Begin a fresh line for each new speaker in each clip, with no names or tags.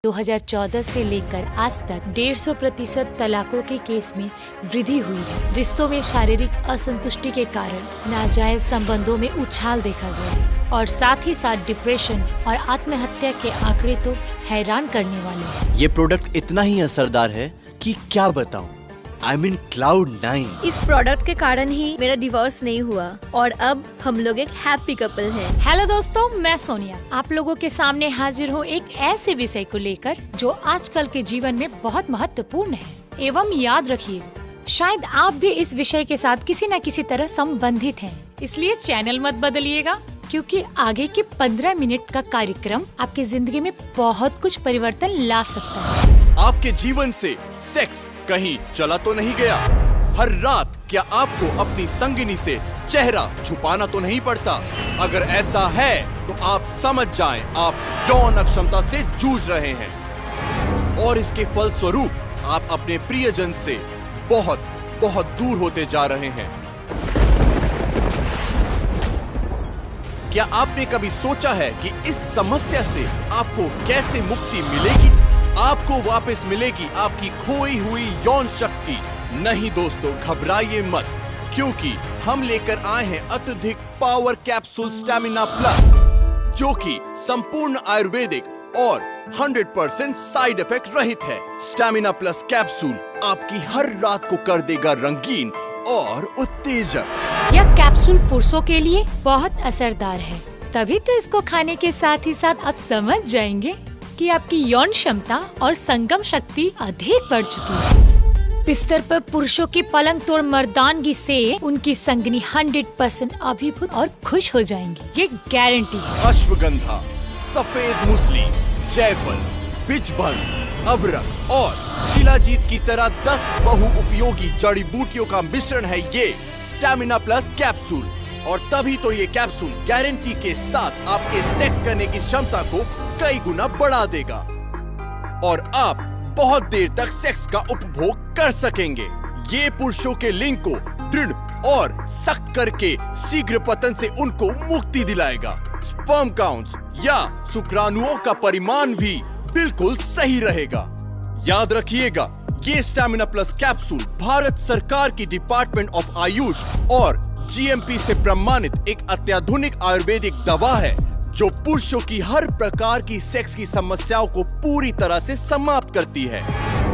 2014 से लेकर आज तक 150% तलाकों के केस में वृद्धि हुई है। रिश्तों में शारीरिक असंतुष्टि के कारण नाजायज संबंधों में उछाल देखा गया है और साथ ही साथ डिप्रेशन और आत्महत्या के आंकड़े तो हैरान करने वाले हैं।
ये प्रोडक्ट इतना ही असरदार है कि क्या बताऊं। I mean Cloud 9।
इस प्रोडक्ट के कारण ही मेरा डिवोर्स नहीं हुआ और अब हम लोग एक हैप्पी कपल हैं।
हेलो दोस्तों, मैं सोनिया आप लोगों के सामने हाजिर हूँ एक ऐसे विषय को लेकर जो आजकल के जीवन में बहुत महत्वपूर्ण है एवं याद रखिएगा, शायद आप भी इस विषय के साथ किसी न किसी तरह संबंधित हैं। इसलिए चैनल मत बदलिएगा क्योंकि आगे के 15 मिनट का कार्यक्रम आपकी जिंदगी में बहुत कुछ परिवर्तन ला सकता है।
आपके जीवन से सेक्स कहीं चला तो नहीं गया? हर रात क्या आपको अपनी संगिनी से चेहरा छुपाना तो नहीं पड़ता? अगर ऐसा है तो आप समझ जाएं आप यौन अक्षमता से जूझ रहे हैं और इसके फलस्वरूप आप अपने प्रियजन से बहुत बहुत दूर होते जा रहे हैं। क्या आपने कभी सोचा है कि इस समस्या से आपको कैसे मुक्ति मिलेगी? आपको वापस मिलेगी आपकी खोई हुई यौन शक्ति। नहीं दोस्तों, घबराइए मत, क्योंकि हम लेकर आए हैं अत्यधिक पावर कैप्सूल स्टैमिना प्लस, जो कि संपूर्ण आयुर्वेदिक और 100% साइड इफेक्ट रहित है। स्टैमिना प्लस कैप्सूल आपकी हर रात को कर देगा रंगीन और उत्तेजक।
यह कैप्सूल पुरुषों के लिए बहुत असरदार है, तभी तो इसको खाने के साथ ही साथ आप समझ जाएंगे कि आपकी यौन क्षमता और संगम शक्ति अधिक बढ़ चुकी है। बिस्तर पर पुरुषों की पलंग तोड़ मर्दानगी से उनकी संगनी 100% अभिभूत और खुश हो जाएंगी, ये गारंटी है।
अश्वगंधा, सफेद मूसली, जायफल, बिजभन, अबरक और शिलाजीत की तरह 10 बहुउपयोगी जड़ी बूटियों का मिश्रण है ये स्टैमिना प्लस कैप्सूल। और तभी तो ये कैप्सूल गारंटी के साथ आपके सेक्स करने की क्षमता को कई गुना बढ़ा देगा और आप बहुत देर तक सेक्स का उपभोग कर सकेंगे। ये पुरुषों के लिंग को दृढ़ और सख्त करके शीघ्र पतन से उनको मुक्ति दिलाएगा। स्पर्म काउंट्स या शुक्राणुओं का परिमाण भी बिल्कुल सही रहेगा। याद रखिएगा, ये स्टैमिना प्लस कैप्सूल भारत सरकार की डिपार्टमेंट ऑफ आयुष और GMP से प्रमाणित एक अत्याधुनिक आयुर्वेदिक दवा है जो पुरुषों की हर प्रकार की सेक्स की समस्याओं को पूरी तरह से समाप्त करती है।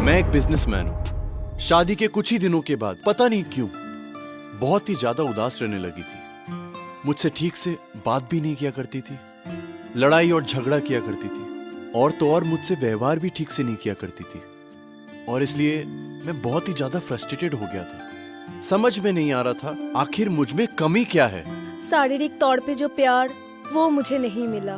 मैं एक बिजनेसमैन हूँ। शादी के कुछ ही दिनों के बाद पता नहीं क्यों बहुत ही ज्यादा उदास रहने लगी थी। मुझसे ठीक से बात भी नहीं किया करती थी, लड़ाई और झगड़ा किया करती थी और तो और मुझसे व्यवहार भी ठीक से नहीं किया करती थी और इसलिए मैं बहुत ही ज्यादा फ्रस्ट्रेटेड हो गया था। समझ में नहीं आ रहा था आखिर मुझ में कमी क्या है।
शारीरिक तौर पे जो प्यार वो मुझे नहीं मिला।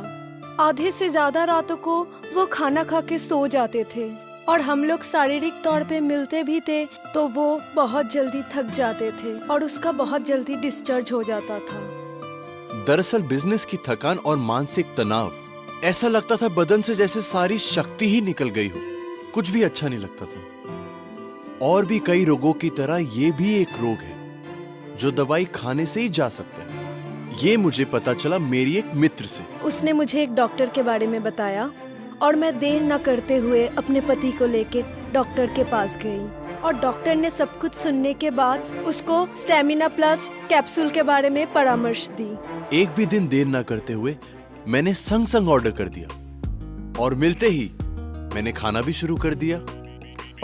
आधे से ज्यादा रातों को वो खाना खा के सो जाते थे और हम लोग शारीरिक तौर पे मिलते भी थे तो वो बहुत जल्दी थक जाते थे और उसका बहुत जल्दी डिस्चार्ज हो जाता था।
दरअसल बिजनेस की थकान और मानसिक तनाव, ऐसा लगता था बदन से जैसे सारी शक्ति ही निकल गई हो, कुछ भी अच्छा नहीं लगता था। और भी कई रोगों की तरह ये भी एक रोग है जो दवाई खाने से ही जा सकता है। ये मुझे पता चला मेरी एक मित्र से।
उसने मुझे एक डॉक्टर के बारे में बताया और मैं देर न करते हुए अपने पति को लेके डॉक्टर के पास गई और डॉक्टर ने सब कुछ सुनने के बाद उसको स्टैमिना प्लस कैप्सूल के बारे में परामर्श दी।
एक भी दिन देर न करते हुए मैंने संग संग ऑर्डर कर दिया और मिलते ही मैंने खाना भी शुरू कर दिया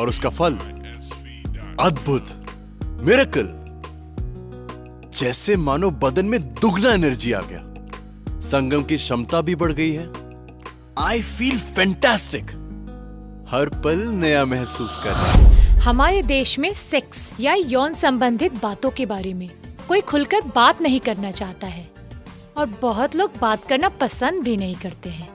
और उसका फल अद्भुत, मिरेकल, जैसे मानो बदन में दुगना एनर्जी आ गया, संगम की क्षमता भी बढ़ गई है। आई फील फैंटास्टिक, हर पल नया महसूस कर रहा हूं।
हमारे देश में सेक्स या यौन संबंधित बातों के बारे में कोई खुलकर बात नहीं करना चाहता है और बहुत लोग बात करना पसंद भी नहीं करते हैं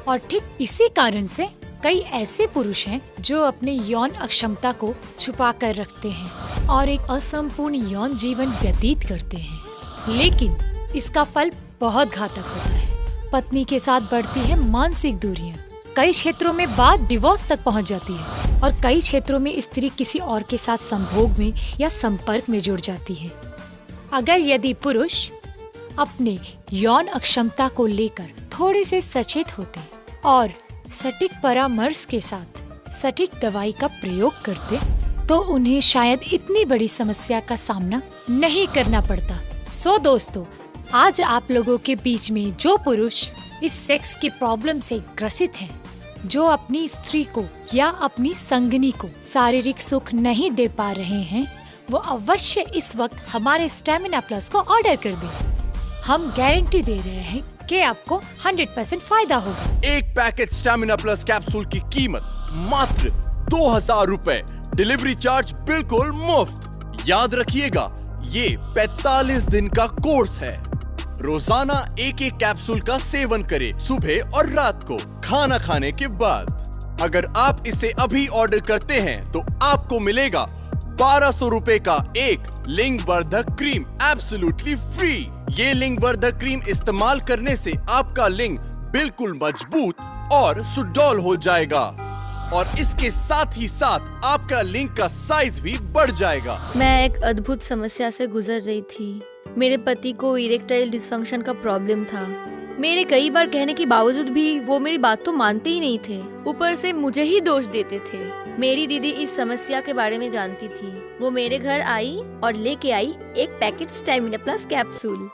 और ठीक इसी कारण से कई ऐसे पुरुष हैं जो अपने यौन अक्षमता को छुपा कर रखते हैं और एक असंपूर्ण यौन जीवन व्यतीत करते हैं। लेकिन इसका फल बहुत घातक होता है। पत्नी के साथ बढ़ती है मानसिक दूरियां, कई क्षेत्रों में बात डिवोर्स तक पहुंच जाती है और कई क्षेत्रों में स्त्री किसी और के साथ संभोग में या संपर्क में जुड़ जाती है। अगर यदि पुरुष अपने यौन अक्षमता को लेकर थोड़े से सचेत होते और सटीक परामर्श के साथ सटीक दवाई का प्रयोग करते तो उन्हें शायद इतनी बड़ी समस्या का सामना नहीं करना पड़ता। सो दोस्तों, आज आप लोगों के बीच में जो पुरुष इस सेक्स की प्रॉब्लम से ग्रसित हैं, जो अपनी स्त्री को या अपनी संगनी को शारीरिक सुख नहीं दे पा रहे हैं, वो अवश्य इस वक्त हमारे स्टेमिना प्लस को ऑर्डर कर दें। हम गारंटी दे रहे हैं कि आपको 100% फायदा होगा।
एक पैकेट स्टैमिना प्लस कैप्सूल की कीमत मात्र 2000 रुपए, डिलीवरी चार्ज बिल्कुल मुफ्त। याद रखिएगा, ये 45 दिन का कोर्स है। रोजाना एक एक कैप्सूल का सेवन करें, सुबह और रात को खाना खाने के बाद। अगर आप इसे अभी ऑर्डर करते हैं तो आपको मिलेगा 1200 रुपए का एक लिंग वर्धक क्रीम एब्सोल्युटली फ्री। ये लिंग वर्धक क्रीम इस्तेमाल करने से आपका लिंग बिल्कुल मजबूत और सुडौल हो जाएगा और इसके साथ ही साथ आपका लिंग का साइज भी बढ़ जाएगा।
मैं एक अद्भुत समस्या से गुजर रही थी। मेरे पति को इरेक्टाइल डिसफंक्शन का प्रॉब्लम था। मेरे कई बार कहने के बावजूद भी वो मेरी बात तो मानते ही नहीं थे, ऊपर से मुझे ही दोष देते थे। मेरी दीदी इस समस्या के बारे में जानती थी। वो मेरे घर आई और लेके आई एक पैकेट स्टैमिना प्लस कैप्सूल।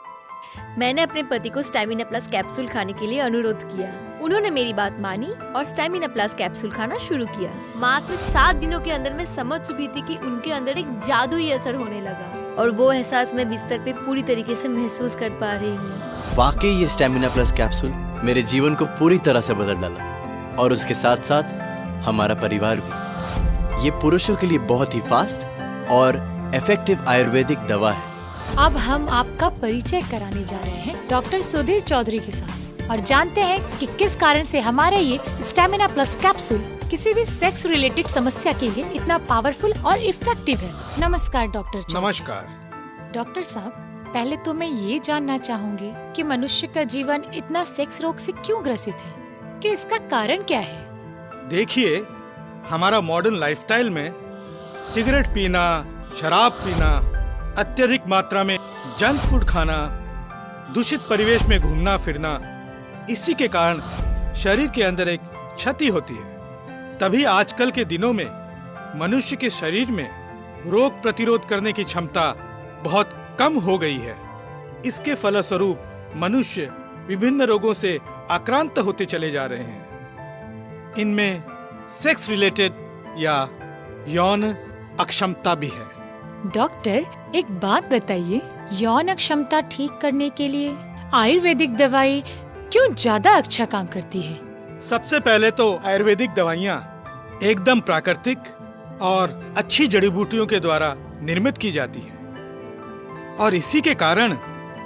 मैंने अपने पति को स्टैमिना प्लस कैप्सूल खाने के लिए अनुरोध किया। उन्होंने मेरी बात मानी और स्टैमिना प्लस कैप्सूल खाना शुरू किया। मात्र 7 दिनों के अंदर मैं समझ चुकी थी कि उनके अंदर एक जादुई असर होने लगा और वो एहसास मैं बिस्तर पे पूरी तरीके से महसूस कर पा रही हूँ।
वाकई ये स्टेमिना प्लस कैप्सूल मेरे जीवन को पूरी तरह से बदल डाला और उसके साथ साथ हमारा परिवार भी। ये पुरुषों के लिए बहुत ही फास्ट और इफेक्टिव आयुर्वेदिक दवा है।
अब हम आपका परिचय कराने जा रहे हैं डॉक्टर सुधीर चौधरी के साथ और जानते हैं कि किस कारण से हमारा ये स्टेमिना प्लस कैप्सूल किसी भी सेक्स रिलेटेड समस्या के लिए इतना पावरफुल और इफेक्टिव है। नमस्कार डॉक्टर चौधरी।
नमस्कार।
डॉक्टर साहब, पहले तो मैं ये जानना चाहूंगी कि मनुष्य का जीवन इतना सेक्स रोग से क्यों ग्रसित है, कि इसका कारण क्या है?
देखिए, हमारा मॉडर्न लाइफस्टाइल में सिगरेट पीना, शराब पीना, अत्यधिक मात्रा में जंक फूड खाना, दूषित परिवेश में घूमना फिरना, इसी के कारण शरीर के अंदर एक क्षति होती है। तभी आजकल के दिनों में मनुष्य के शरीर में रोग प्रतिरोध करने की क्षमता बहुत कम हो गई है। इसके फलस्वरूप मनुष्य विभिन्न रोगों से आक्रांत होते चले जा रहे हैं। इनमें सेक्स रिलेटेड या यौन अक्षमता भी है।
डॉक्टर, एक बात बताइए, यौन अक्षमता ठीक करने के लिए आयुर्वेदिक दवाई क्यों ज्यादा अच्छा काम करती है?
सबसे पहले तो आयुर्वेदिक दवाइयाँ एकदम प्राकृतिक और अच्छी जड़ी बूटियों के द्वारा निर्मित की जाती हैं और इसी के कारण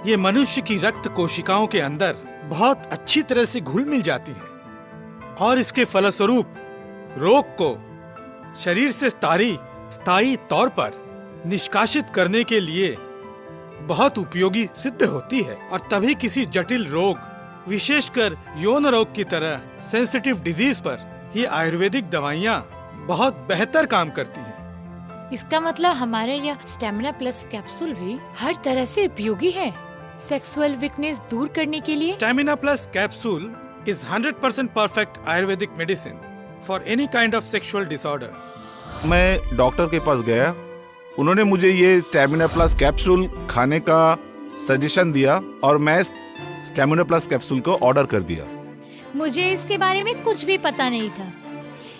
ये मनुष्य की रक्त कोशिकाओं के अंदर बहुत अच्छी तरह से घुल मिल जाती हैं और इसके फलस्वरूप रोग को शरीर से स्थायी तौर पर निष्कासित करने के लिए बहुत उपयोगी सिद्ध होती है। और तभी किसी जटिल रोग, विशेषकर यौन रोग की तरह सेंसिटिव डिजीज पर ये आयुर्वेदिक दवाइयाँ बहुत बेहतर काम करती हैं।
इसका मतलब हमारे यह स्टेमिना प्लस कैप्सूल भी हर तरह से उपयोगी है सेक्सुअल वीकनेस दूर करने के लिए।
Stamina plus capsule is 100% perfect Ayurvedic medicine for any kind of sexual disorder.
मैं डॉक्टर के पास गया, उन्होंने मुझे ये स्टेमिना प्लस कैप्सूल खाने का सजेशन दिया और मैं स्टेमिना प्लस कैप्सूल को ऑर्डर कर दिया।
मुझे इसके बारे में कुछ भी पता नहीं था।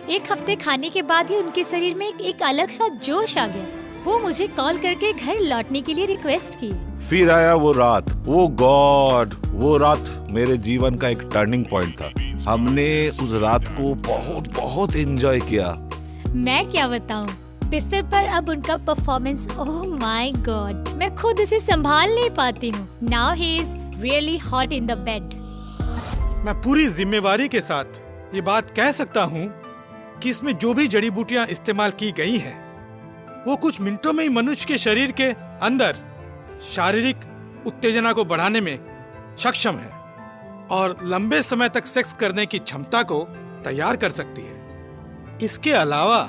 एक हफ्ते खाने के बाद ही उनके शरीर में एक अलग सा जोश आ गया। वो मुझे कॉल करके घर लौटने के लिए रिक्वेस्ट की।
फिर आया वो रात, वो गॉड, वो रात मेरे जीवन का एक टर्निंग पॉइंट था। हमने उस रात को बहुत बहुत एंजॉय किया।
मैं क्या बताऊं, बिस्तर पर अब उनका परफॉर्मेंस, ओह माय गॉड, मैं खुद इसे संभाल नहीं पाती हूँ। Now he is really hot in the bed.
मैं पूरी जिम्मेवारी के साथ ये बात कह सकता हूँ कि इसमें जो भी जड़ी बूटियाँ इस्तेमाल की गई हैं, वो कुछ मिनटों में ही मनुष्य के शरीर के अंदर शारीरिक उत्तेजना को बढ़ाने में सक्षम है और लंबे समय तक सेक्स करने की क्षमता को तैयार कर सकती है। इसके अलावा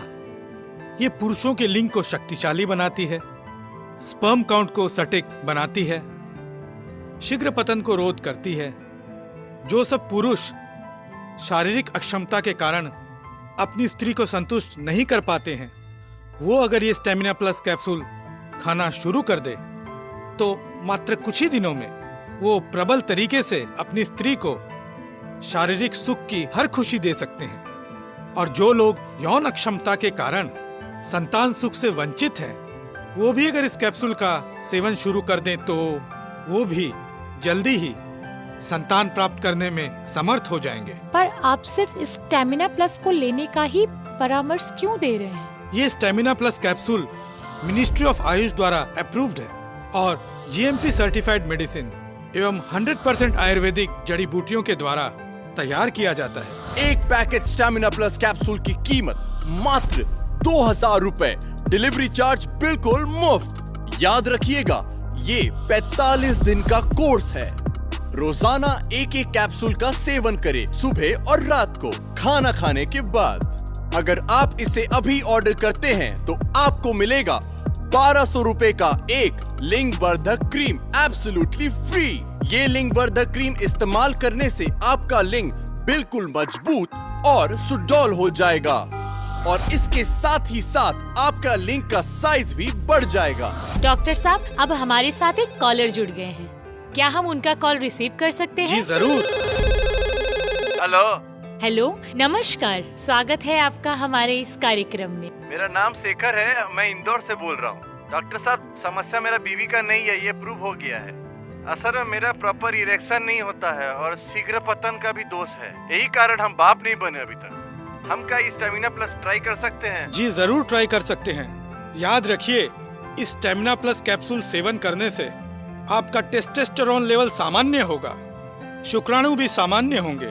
ये पुरुषों के लिंग को शक्तिशाली बनाती है, स्पर्म काउंट को सटीक बनाती है, शीघ्र पतन को रोध करती है। जो सब पुरुष शारीरिक अक्षमता के कारण अपनी स्त्री को संतुष्ट नहीं कर पाते हैं, वो अगर ये स्टेमिना प्लस कैप्सूल खाना शुरू कर दे तो मात्र कुछ ही दिनों में वो प्रबल तरीके से अपनी स्त्री को शारीरिक सुख की हर खुशी दे सकते हैं। और जो लोग यौन अक्षमता के कारण संतान सुख से वंचित हैं, वो भी अगर इस कैप्सूल का सेवन शुरू कर दें तो वो भी जल्दी ही संतान प्राप्त करने में समर्थ हो जाएंगे।
पर आप सिर्फ इस स्टेमिना प्लस को लेने का ही परामर्श क्यों दे रहे हैं?
ये stamina plus capsule ministry of Ayush द्वारा अप्रूव्ड है और जीएमपी सर्टिफाइड मेडिसिन एवं 100% आयुर्वेदिक जड़ी बूटियों के द्वारा तैयार किया जाता है।
एक पैकेट स्टेमिना प्लस कैप्सूल की कीमत मात्र 2000 रुपए, डिलीवरी चार्ज बिल्कुल मुफ्त। याद रखिएगा, ये 45 दिन का कोर्स है। रोजाना एक एक कैप्सूल का सेवन करें, सुबह और रात को खाना खाने के बाद। अगर आप इसे अभी ऑर्डर करते हैं तो आपको मिलेगा 1200 रुपए का एक लिंग वर्धक क्रीम एब्सोल्युटली फ्री। ये लिंग वर्धक क्रीम इस्तेमाल करने से आपका लिंग बिल्कुल मजबूत और सुडौल हो जाएगा और इसके साथ ही साथ आपका लिंग का साइज भी बढ़ जाएगा।
डॉक्टर साहब, अब हमारे साथ एक कॉलर जुड़ गए हैं, क्या हम उनका कॉल रिसीव कर सकते हैं?
जी जरूर।
हेलो,
हेलो, नमस्कार, स्वागत है आपका हमारे इस कार्यक्रम में।
मेरा नाम शेखर है, मैं इंदौर से बोल रहा हूँ। डॉक्टर साहब, समस्या मेरा बीवी का नहीं है, ये प्रूव हो गया है। असल में मेरा प्रॉपर इरेक्शन नहीं होता है और शीघ्र पतन का भी दोष है, यही कारण हम बाप नहीं बने अभी तक। हम क्या स्टेमिना प्लस ट्राई कर सकते हैं?
जी जरूर ट्राई कर सकते हैं। याद रखिए, इस स्टेमिना प्लस कैप्सूल सेवन करने से आपका टेस्टोस्टेरोन लेवल सामान्य होगा, शुक्राणु भी सामान्य होंगे,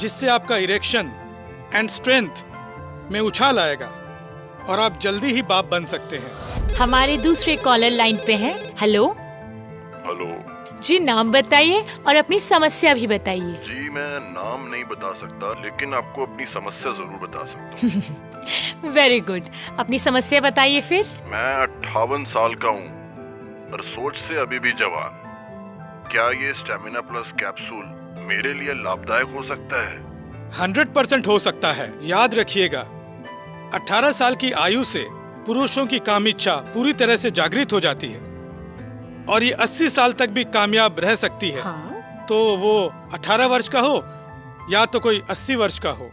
जिससे आपका इरेक्शन एंड स्ट्रेंथ में उछाल आएगा और आप जल्दी ही बाप बन सकते हैं।
हमारे दूसरे कॉलर लाइन पे हैं। हेलो
हेलो
जी, नाम बताइए और अपनी समस्या भी बताइए।
जी, मैं नाम नहीं बता सकता, लेकिन आपको अपनी समस्या जरूर बता सकता हूँ।
वेरी गुड, अपनी समस्या बताइए फिर।
मैं 58 साल का हूँ और सोच से अभी भी जवान। क्या ये स्टेमिना प्लस कैप्सूल मेरे लिए लाभदायक हो सकता है?
100% हो सकता है। याद रखिएगा, 18 साल की आयु से पुरुषों की काम इच्छा पूरी तरह से जागृत हो जाती है और ये 80 साल तक भी कामयाब रह सकती है।
हाँ?
तो वो 18 वर्ष का हो या तो कोई 80 वर्ष का हो,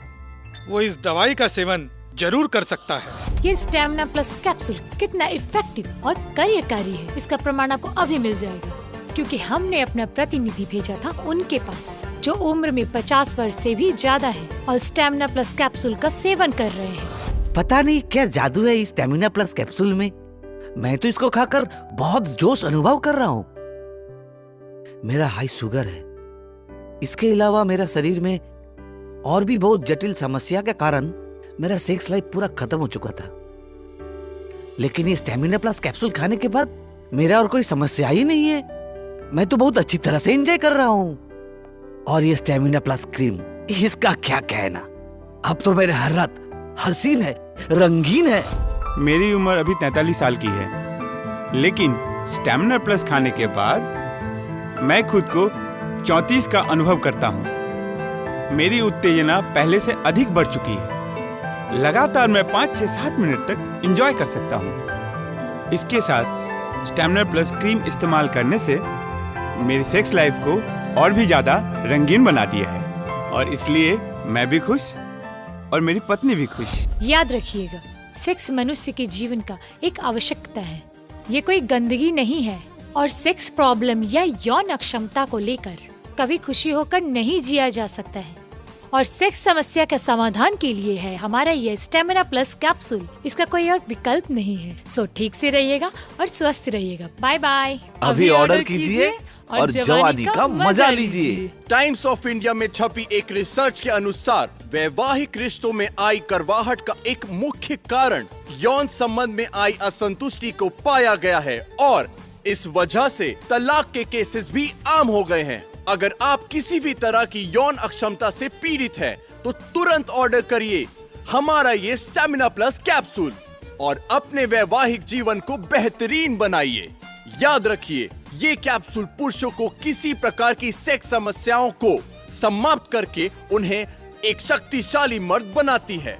वो इस दवाई का सेवन जरूर कर सकता है।
ये स्टेमिना प्लस कैप्सूल कितना इफेक्टिव और कार्यकारी है, इसका प्रमाण आपको अभी मिल जाएगा, क्योंकि हमने अपना प्रतिनिधि भेजा था उनके पास, जो उम्र में 50 वर्ष से भी ज्यादा है और स्टेमिना प्लस कैप्सूल का सेवन कर रहे हैं।
पता नहीं क्या जादू है इस स्टेमिना प्लस कैप्सूल में। मैं तो इसको खाकर बहुत जोश अनुभव कर रहा हूँ। मेरा हाई शुगर है, इसके अलावा मेरा शरीर में और भी बहुत जटिल समस्या के कारण मेरा सेक्स लाइफ पूरा खत्म हो चुका था। लेकिन ये स्टेमिना प्लस कैप्सूल खाने के बाद मेरा और कोई समस्या ही नहीं है। मैं तो बहुत अच्छी तरह से एंजॉय कर रहा हूँ। और ये स्टेमिना प्लस क्रीम, इसका क्या कहना। अब तो मेरे हर रात हसीन है, रंगीन है।
मेरी उम्र अभी 43 साल की है, लेकिन स्टेमिना प्लस खाने के बाद मैं खुद को 34 का अनुभव करता हूँ। मेरी उत्तेजना पहले से अधिक बढ़ चुकी है। लगातार मैं 5 से 7 मिनट तक एंजॉय कर सकता हूँ। इसके साथ स्टेमिना प्लस क्रीम इस्तेमाल करने से मेरी सेक्स लाइफ को और भी ज्यादा रंगीन बना दिया है और इसलिए मैं भी खुश और मेरी पत्नी भी खुश।
याद रखिएगा, सेक्स मनुष्य के जीवन का एक आवश्यकता है, ये कोई गंदगी नहीं है और सेक्स प्रॉब्लम या यौन अक्षमता को लेकर कभी खुशी होकर नहीं जिया जा सकता है। और सेक्स समस्या के समाधान के लिए है हमारा ये स्टेमिना प्लस कैप्सूल, इसका कोई और विकल्प नहीं है। सो ठीक से रहिएगा और स्वस्थ रहिएगा। Bye bye.
अभी ऑर्डर कीजिए और जवानी का मजा लीजिए।
टाइम्स ऑफ इंडिया में छपी एक रिसर्च के अनुसार वैवाहिक रिश्तों में आई करवाहट का एक मुख्य कारण यौन संबंध में आई असंतुष्टि को पाया गया है और इस वजह से तलाक के केसेस भी आम हो गए हैं। अगर आप किसी भी तरह की यौन अक्षमता से पीड़ित हैं, तो तुरंत ऑर्डर करिए हमारा ये स्टेमिना प्लस कैप्सूल और अपने वैवाहिक जीवन को बेहतरीन बनाइए। याद रखिए, ये कैप्सूल पुरुषों को किसी प्रकार की सेक्स समस्याओं को समाप्त करके उन्हें एक शक्तिशाली मर्द बनाती है।